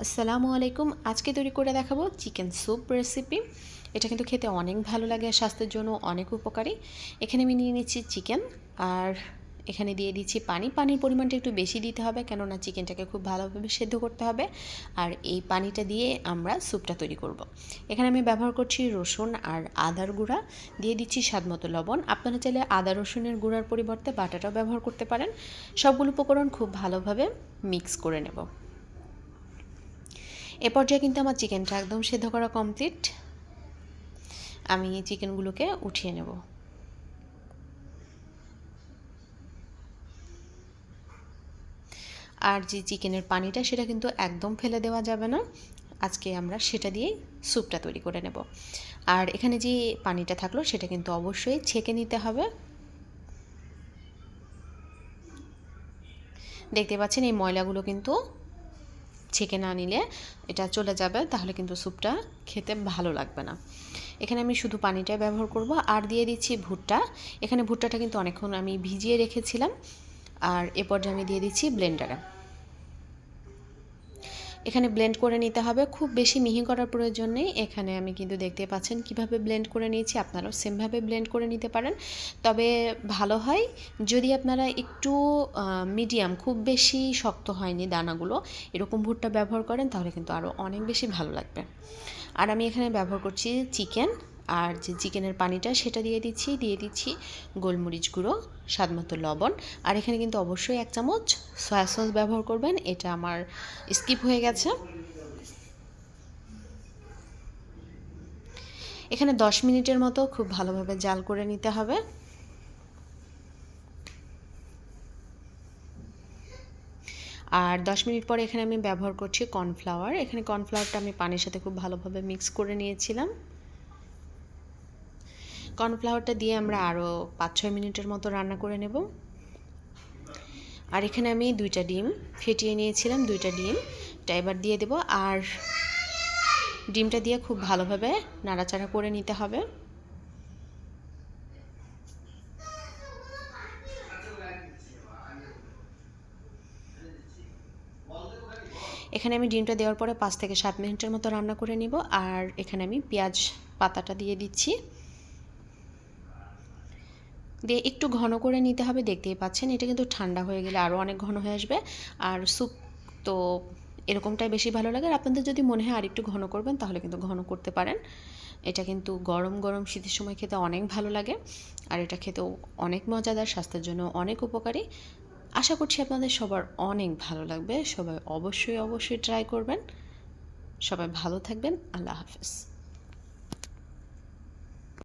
আসসালামু আলাইকুম। আজকে তৈরি করে দেখাবো চিকেন স্যুপ রেসিপি। এটা কিন্তু খেতে অনেক ভালো লাগে, স্বাস্থ্যের জন্য অনেক উপকারী। এখানে আমি নিয়ে নিচ্ছি চিকেন, আর এখানে দিয়ে দিচ্ছি পানি। পানির পরিমাণটা একটু বেশি দিতে হবে, কেননা চিকেনটাকে খুব ভালোভাবে সেদ্ধ করতে হবে। আর এই পানিটা দিয়ে আমরা স্যুপটা তৈরি করব। এখানে আমি ব্যবহার করছি রসুন আর আদার গুঁড়া, দিয়ে দিচ্ছি স্বাদমতো লবণ। আপনারা চাইলে আদা রসুনের গুঁড়ার পরিবর্তে বাটাটাও ব্যবহার করতে পারেন। সবগুলো উপকরণ খুব ভালোভাবে মিক্স করে নেব। এ পর্যায়ে কিন্তু আমার চিকেনটা একদম সেদ্ধ করা কমপ্লিট। আমি চিকেনগুলোকে উঠিয়ে নেব। আর যে চিকেনের পানিটা, সেটা কিন্তু একদম ফেলে দেওয়া যাবে না। আজকে আমরা সেটা দিয়েই স্যুপটা তৈরি করে নেব। আর এখানে যে পানিটা থাকলো, সেটা কিন্তু অবশ্যই ছেঁকে নিতে হবে। দেখতে পাচ্ছেন এই ময়লাগুলো কিন্তু ছেঁকে না নিলে এটা চলে যাবে, তাহলে কিন্তু স্যুপটা খেতে ভালো লাগবে না। এখানে আমি শুধু পানিটাই ব্যবহার করব। আর দিয়ে দিচ্ছি ভুট্টা। এখানে ভুট্টাটা কিন্তু অনেকক্ষণ আমি ভিজিয়ে রেখেছিলাম। আর এ পর্যায়ে আমি দিয়ে দিচ্ছি ব্লেন্ডারে। এখানে ব্লেন্ড করে নিতে হবে, খুব বেশি মিহি করার প্রয়োজন নেই। এখানে আমি কিন্তু দেখতে পাচ্ছেন কিভাবে ব্লেন্ড করে নিয়েছি, আপনারাও সেমভাবে ব্লেন্ড করে নিতে পারেন। তবে ভালো হয় যদি আপনারা একটু মিডিয়াম, খুব বেশি শক্ত হয়নি দানাগুলো, এরকম ভুট্টা ব্যবহার করেন, তাহলে কিন্তু আরও অনেক বেশি ভালো লাগবে। আর আমি এখানে ব্যবহার করছি চিকেন, আর যে চিকেনের পানিটা সেটা দিয়ে দিচ্ছি গোলমরিচ গুঁড়ো, স্বাদমতো লবণ। আর এখানে কিন্তু অবশ্যই 1 চামচ সয়া সস ব্যবহার করবেন, এটা আমার স্কিপ হয়ে গেছে। এখানে 10 মিনিটের মতো খুব ভালোভাবে জাল করে নিতে হবে। আর 10 মিনিট পরে এখানে আমি ব্যবহার করছি কর্নফ্লাওয়ার। এখানে কর্নফ্লাওয়ারটা আমি পানির সাথে খুব ভালোভাবে মিক্স করে নিয়েছিলাম। কর্নফ্লাওয়ারটা দিয়ে আমরা আরও 5-6 মিনিটের মতো রান্না করে নেব। আর এখানে আমি 2টা ডিম ফেটিয়ে নিয়েছিলাম, 2টা ডিম এটা এবার দিয়ে দেব। আর ডিমটা দিয়ে খুব ভালোভাবে নাড়াচাড়া করে নিতে হবে। এখানে আমি ডিমটা দেওয়ার পরে 5 থেকে 7 মিনিটের মতো রান্না করে নিব। আর এখানে আমি পেঁয়াজ পাতাটা দিয়ে দিচ্ছি, দিয়ে একটু ঘন করে নিতে হবে। দেখতেই পাচ্ছেন এটা কিন্তু ঠান্ডা হয়ে গেলে আরও অনেক ঘন হয়ে আসবে। আর স্যুপ তো এরকমটাই বেশি ভালো লাগে। আর আপনাদের যদি মনে হয় আর একটু ঘন করবেন, তাহলে কিন্তু ঘন করতে পারেন। এটা কিন্তু গরম গরম শীতের সময় খেতে অনেক ভালো লাগে। আর এটা খেতেও অনেক মজাদার, স্বাস্থ্যের জন্য অনেক উপকারী। আশা করছি আপনাদের সবার অনেক ভালো লাগবে। সবাই অবশ্যই ট্রাই করবেন। সবাই ভালো থাকবেন। আল্লাহ হাফেজ।